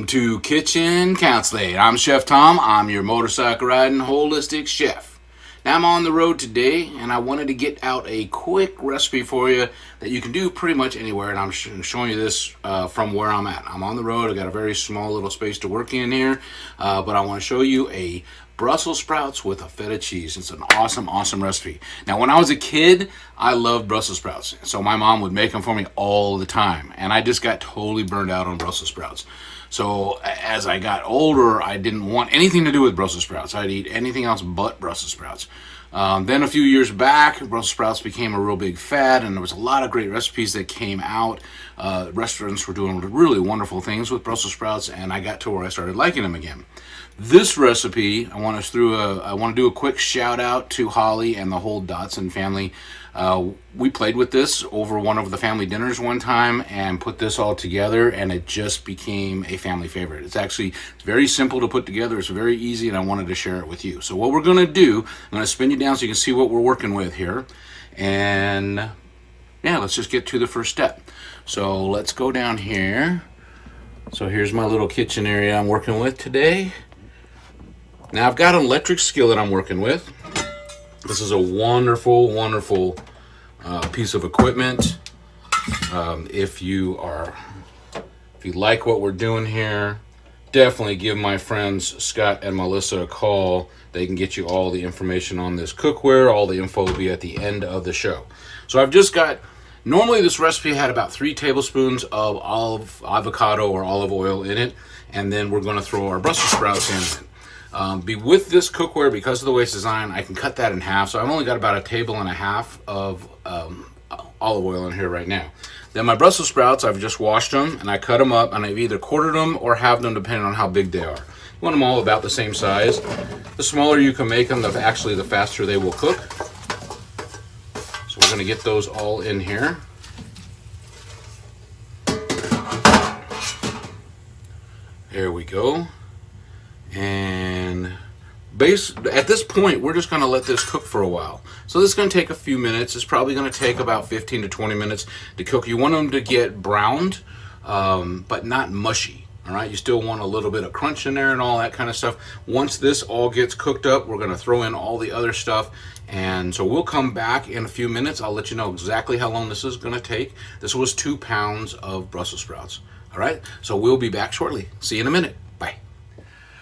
to Kitchen Counseling. I'm Chef Tom. I'm your motorcycle riding holistic chef. Now I'm on the road today and I wanted to get out a quick recipe for you that you can do pretty much anywhere, and I'm showing you this from where I'm at. I'm on the road. I got a very small little space to work in here, but I want to show you a Brussels sprouts with a feta cheese. It's an awesome recipe. Now, when I was a kid, I loved Brussels sprouts. So my mom would make them for me all the time. And I just got totally burned out on Brussels sprouts. So as I got older, I didn't want anything to do with Brussels sprouts. I'd eat anything else but Brussels sprouts. Then a few years back, Brussels sprouts became a real big fad, and there was a lot of great recipes that came out. Restaurants were doing really wonderful things with Brussels sprouts, and I got to where I started liking them again. This recipe, I want to do a quick shout out to Holly and the whole Dotson family. We played with this over one of the family dinners one time and put this all together, and it just became a family favorite. It's very simple to put together. It's very easy, and I wanted to share it with you. So what we're going to do, I'm going to spin you down so you can see what we're working with here. And yeah, let's just get to the first step. So let's go down here. So here's my little kitchen area I'm working with today. Now I've got an electric skillet I'm working with. This is a wonderful piece of equipment. If you like what we're doing here, definitely give my friends Scott and Melissa a call. They can get you all the information on this cookware. All the info will be at the end of the show. So I've just got, normally this recipe had about 3 tablespoons of avocado or olive oil in it, and then we're going to throw our Brussels sprouts in it. With this cookware, because of the way it's designed, I can cut that in half. So I've only got about 1.5 tablespoons of olive oil in here right now. Then my Brussels sprouts, I've just washed them and I cut them up, and I've either quartered them or halved them depending on how big they are. You want them all about the same size. The smaller you can make them, the faster they will cook. So we're going to get those all in here. There we go. And at this point, we're just going to let this cook for a while. So this is going to take a few minutes. It's probably going to take about 15 to 20 minutes to cook. You want them to get browned, but not mushy. All right, you still want a little bit of crunch in there and all that kind of stuff. Once this all gets cooked up, we're going to throw in all the other stuff. And so we'll come back in a few minutes. I'll let you know exactly how long this is going to take. This was 2 pounds of Brussels sprouts. All right, so we'll be back shortly. See you in a minute. Bye.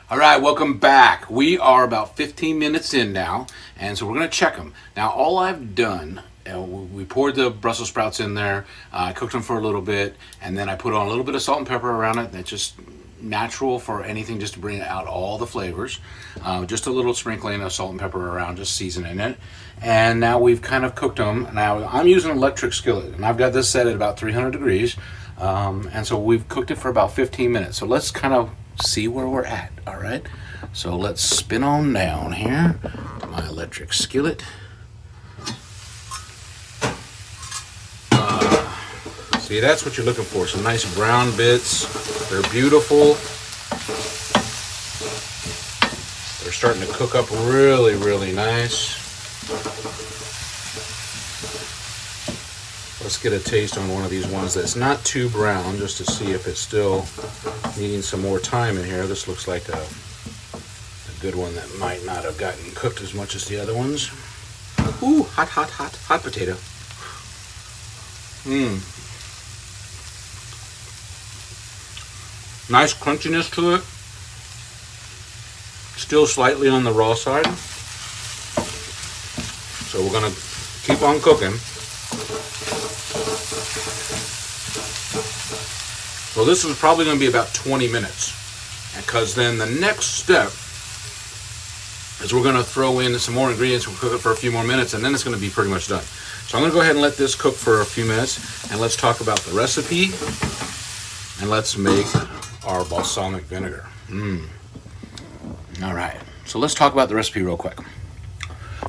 All right, welcome back. We are about 15 minutes in now, and so we're going to check them. Now, all I've done, we poured the Brussels sprouts in there, I cooked them for a little bit, and then I put on a little bit of salt and pepper around it. That's just natural for anything, just to bring out all the flavors. Just a little sprinkling of salt and pepper around, just seasoning it. And now we've kind of cooked them. Now, I'm using an electric skillet, and I've got this set at about 300 degrees. And so we've cooked it for about 15 minutes. So let's kind of see where we're at. All right, so let's spin on down here to my electric skillet. See, that's what you're looking for, some nice brown bits. They're beautiful. They're starting to cook up really nice. Let's get a taste on one of these ones that's not too brown, just to see if it's still needing some more time in here. This looks like a good one that might not have gotten cooked as much as the other ones. Ooh, hot potato. Nice crunchiness to it. Still slightly on the raw side. So we're gonna keep on cooking. So this is probably going to be about 20 minutes, because then the next step is we're going to throw in some more ingredients. We'll cook it for a few more minutes, and then it's going to be pretty much done. So I'm going to go ahead and let this cook for a few minutes, and let's talk about the recipe, and let's make our balsamic vinegar. All right, so let's talk about the recipe real quick.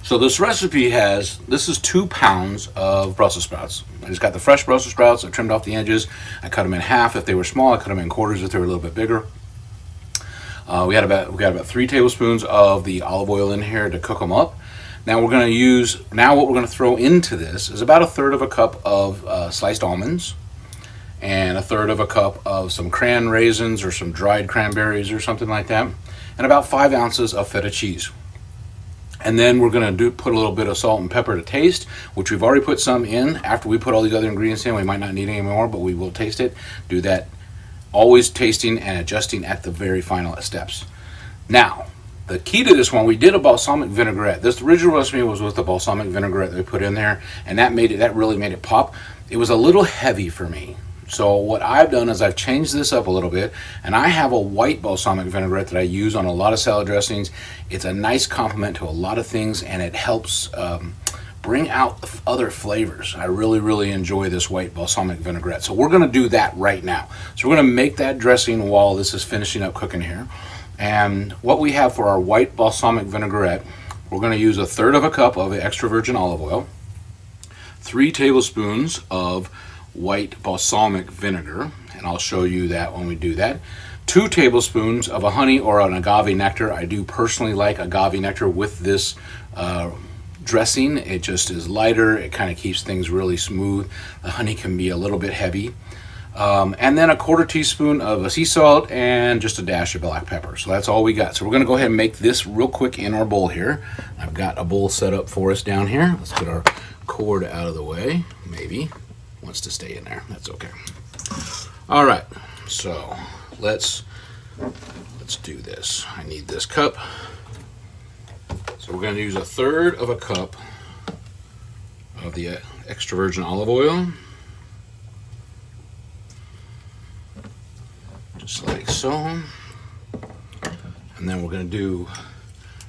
So this recipe this is 2 pounds of Brussels sprouts. I just got the fresh Brussels sprouts. I trimmed off the edges. I cut them in half if they were small. I cut them in quarters if they were a little bit bigger. We got about 3 tablespoons of the olive oil in here to cook them up. Now what we're going to throw into this is about 1/3 of a cup of sliced almonds, and 1/3 of a cup of some cran raisins or some dried cranberries or something like that, and about 5 ounces of feta cheese. And then we're going to put a little bit of salt and pepper to taste, which we've already put some in. After we put all these other ingredients in, we might not need any more, but we will taste it. Do that, always tasting and adjusting at the very final steps. Now, the key to this one, we did a balsamic vinaigrette. This original recipe was with the balsamic vinaigrette that we put in there, and that really made it pop. It was a little heavy for me. So what I've done is I've changed this up a little bit, and I have a white balsamic vinaigrette that I use on a lot of salad dressings. It's a nice complement to a lot of things, and it helps bring out other flavors. I really, really enjoy this white balsamic vinaigrette. So we're going to do that right now. So we're going to make that dressing while this is finishing up cooking here. And what we have for our white balsamic vinaigrette, we're going to use 1/3 of a cup of extra virgin olive oil, 3 tablespoons of white balsamic vinegar, and I'll show you that when we do that. 2 tablespoons of a honey or an agave nectar. I do personally like agave nectar with this dressing. It just is lighter. It kind of keeps things really smooth. The honey can be a little bit heavy. And then 1/4 teaspoon of sea salt and just a dash of black pepper. So that's all we got. So we're going to go ahead and make this real quick in our bowl here. I've got a bowl set up for us down here. Let's get our cord out of the way. Maybe wants to stay in there. That's okay. All right. So let's do this. I need this cup. So we're going to use 1/3 of a cup of the extra virgin olive oil. Just like so. And then we're going to do,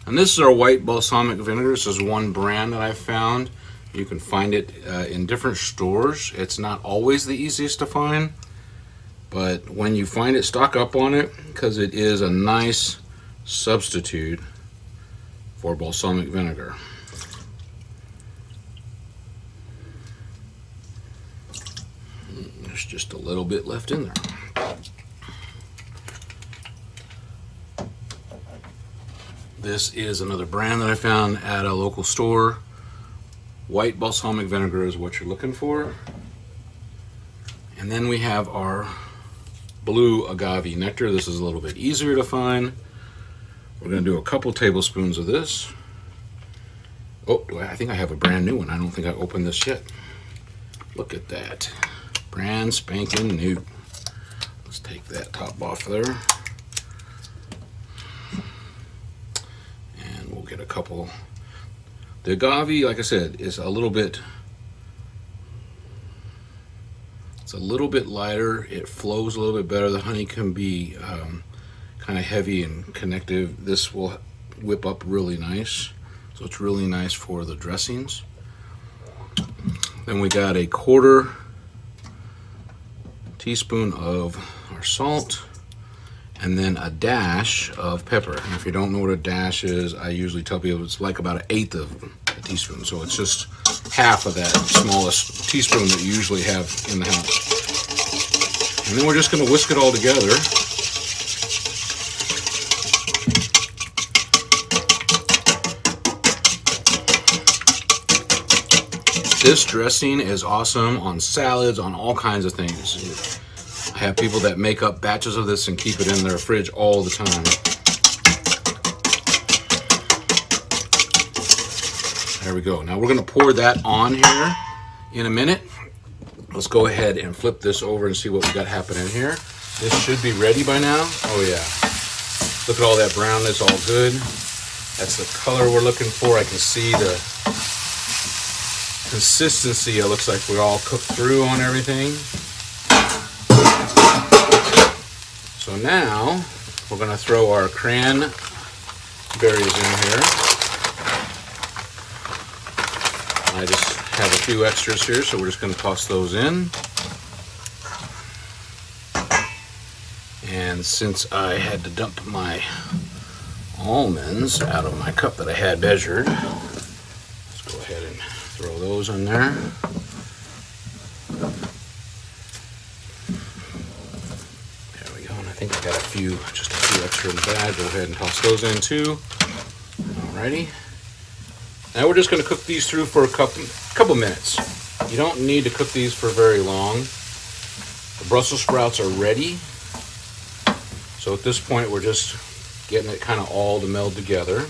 and this is our white balsamic vinegar. This is one brand that I found. You can find it in different stores. It's not always the easiest to find, but when you find it, stock up on it, because it is a nice substitute for balsamic vinegar. There's just a little bit left in there. This is another brand that I found at a local store. White balsamic vinegar is what you're looking for. And then we have our blue agave nectar. This is a little bit easier to find. We're going to do a couple tablespoons of this. Oh, I think I have a brand new one. I don't think I opened this yet. Look at that. Brand spanking new. Let's take that top off there. And we'll get a couple. The agave, like I said, is a little bit, it's a little bit lighter. It flows a little bit better. The honey can be kind of heavy and connective. This will whip up really nice. So it's really nice for the dressings. Then we got 1/4 teaspoon of our salt, and then a dash of pepper. And if you don't know what a dash is, I usually tell people it's like about 1/8 of a teaspoon. So it's just half of that smallest teaspoon that you usually have in the house. And then we're just going to whisk it all together. This dressing is awesome on salads, on all kinds of things. I have people that make up batches of this and keep it in their fridge all the time. There we go. Now we're going to pour that on here in a minute. Let's go ahead and flip this over and see what we got happening here. This should be ready by now. Oh yeah. Look at all that brown. That's all good. That's the color we're looking for. I can see the consistency. It looks like we're all cooked through on everything. So now we're going to throw our cranberries in here. I just have a few extras here, so we're just going to toss those in. And since I had to dump my almonds out of my cup that I had measured, let's go ahead and throw those in there. There we go. And I think I got just a few extra in the bag. Go ahead and toss those in too. Alrighty. Now we're just going to cook these through for a couple minutes. You don't need to cook these for very long. The Brussels sprouts are ready. So at this point, we're just getting it kind of all to meld together.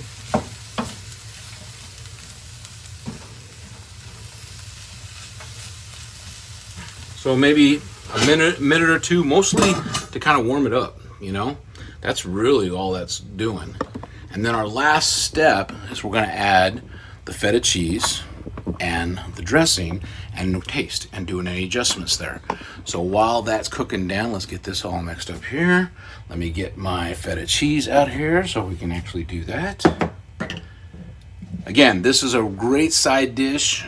So maybe a minute or two, mostly to kind of warm it up, you know? That's really all that's doing. And then our last step is we're going to add the feta cheese and the dressing and taste and doing any adjustments there. So while that's cooking down, let's get this all mixed up here. Let me get my feta cheese out here so we can actually do that. Again, this is a great side dish.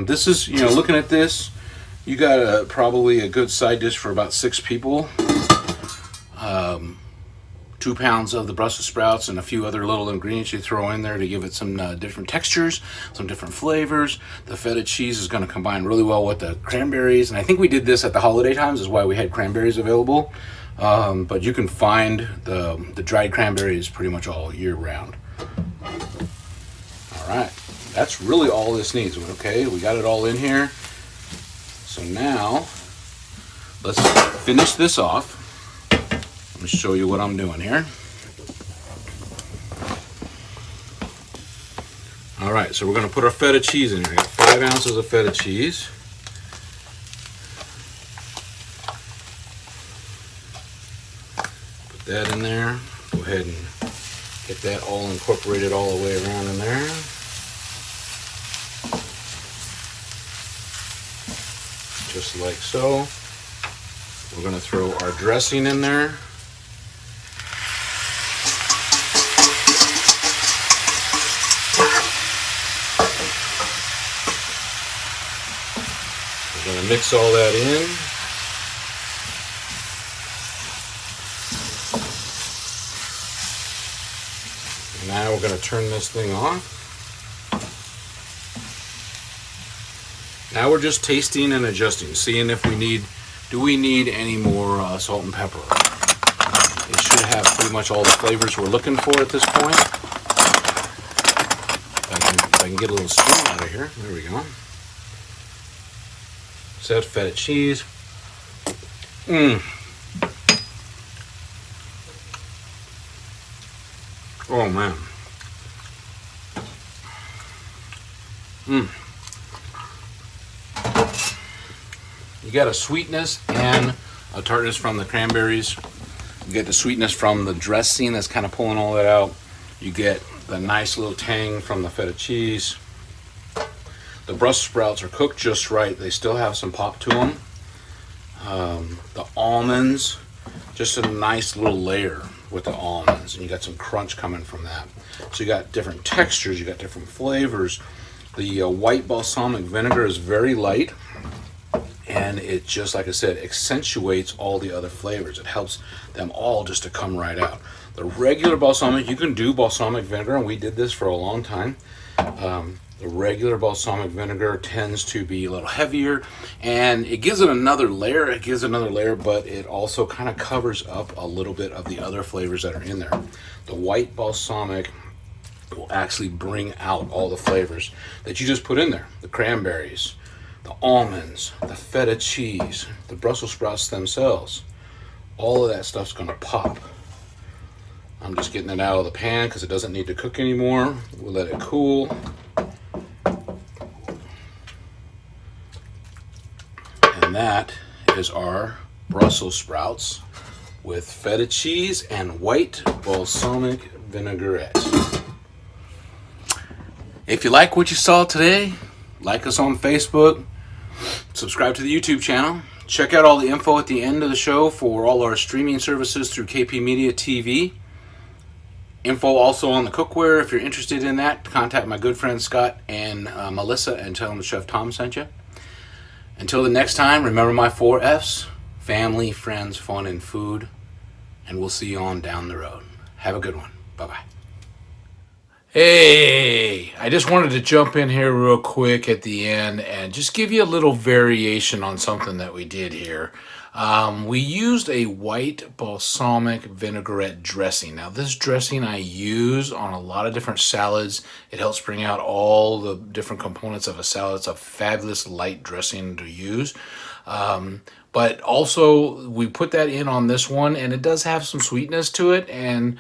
This is, you know, looking at this, you got probably a good side dish for about 6 people. 2 pounds of the Brussels sprouts and a few other little ingredients you throw in there to give it some different textures, some different flavors. The feta cheese is going to combine really well with the cranberries, and I think we did this at the holiday times, is why we had cranberries available. But you can find the dried cranberries pretty much all year round. All right, that's really all this needs. Okay, we got it all in here. So now let's finish this off. Let me show you what I'm doing here. All right, so we're going to put our feta cheese in here. I got 5 ounces of feta cheese. Put that in there. Go ahead and get that all incorporated all the way around in there. Just like so. We're going to throw our dressing in there. We're going to mix all that in. And now we're going to turn this thing off. Now we're just tasting and adjusting, seeing if do we need any more salt and pepper. It should have pretty much all the flavors we're looking for at this point. If I can get a little spoon out of here. There we go. So that's feta cheese. Oh man. You got a sweetness and a tartness from the cranberries. You get the sweetness from the dressing that's kind of pulling all that out. You get the nice little tang from the feta cheese. The Brussels sprouts are cooked just right. They still have some pop to them. The almonds, just a nice little layer with the almonds, and you got some crunch coming from that. So you got different textures, you got different flavors. The white balsamic vinegar is very light, and it just, like I said, accentuates all the other flavors. It helps them all just to come right out. The regular balsamic, you can do balsamic vinegar, and we did this for a long time. The regular balsamic vinegar tends to be a little heavier, and it gives it another layer. It gives another layer, but it also kind of covers up a little bit of the other flavors that are in there. The white balsamic will actually bring out all the flavors that you just put in there. The cranberries, the almonds, the feta cheese, the Brussels sprouts themselves. All of that stuff's going to pop. I'm just getting it out of the pan because it doesn't need to cook anymore. We'll let it cool. And that is our Brussels sprouts with feta cheese and white balsamic vinaigrette. If you like what you saw today, like us on Facebook, subscribe to the YouTube channel. Check out all the info at the end of the show for all our streaming services through KP Media TV. Info also on the cookware. If you're interested in that, contact my good friends Scott and Melissa and tell them Chef Tom sent you. Until the next time, remember my 4 F's: family, friends, fun, and food. And we'll see you on down the road. Have a good one. Bye-bye. Hey, I just wanted to jump in here real quick at the end and just give you a little variation on something that we did here. We used a white balsamic vinaigrette dressing. Now, this dressing I use on a lot of different salads. It helps bring out all the different components of a salad. It's a fabulous light dressing to use. But also we put that in on this one, and it does have some sweetness to it. And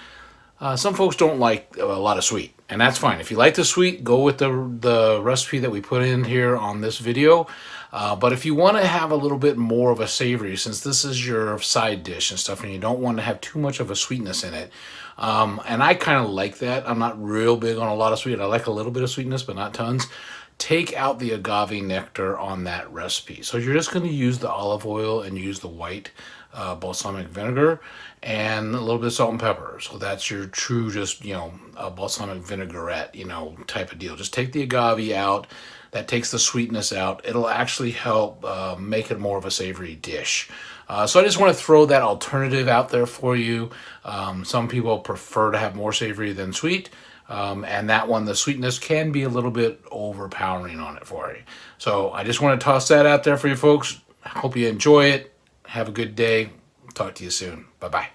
some folks don't like a lot of sweet, and that's fine. If you like the sweet, go with the recipe that we put in here on this video. But if you want to have a little bit more of a savory, since this is your side dish and stuff, and you don't want to have too much of a sweetness in it, and I kind of like that. I'm not real big on a lot of sweet. I like a little bit of sweetness, but not tons. Take out the agave nectar on that recipe. So you're just going to use the olive oil and use the white balsamic vinegar and a little bit of salt and pepper. So that's your true, just, a balsamic vinaigrette, type of deal. Just take the agave out. That takes the sweetness out. It'll actually help make it more of a savory dish. So I just want to throw that alternative out there for you. Some people prefer to have more savory than sweet. And that one, the sweetness can be a little bit overpowering on it for you. So I just want to toss that out there for you folks. Hope you enjoy it. Have a good day. Talk to you soon. Bye-bye.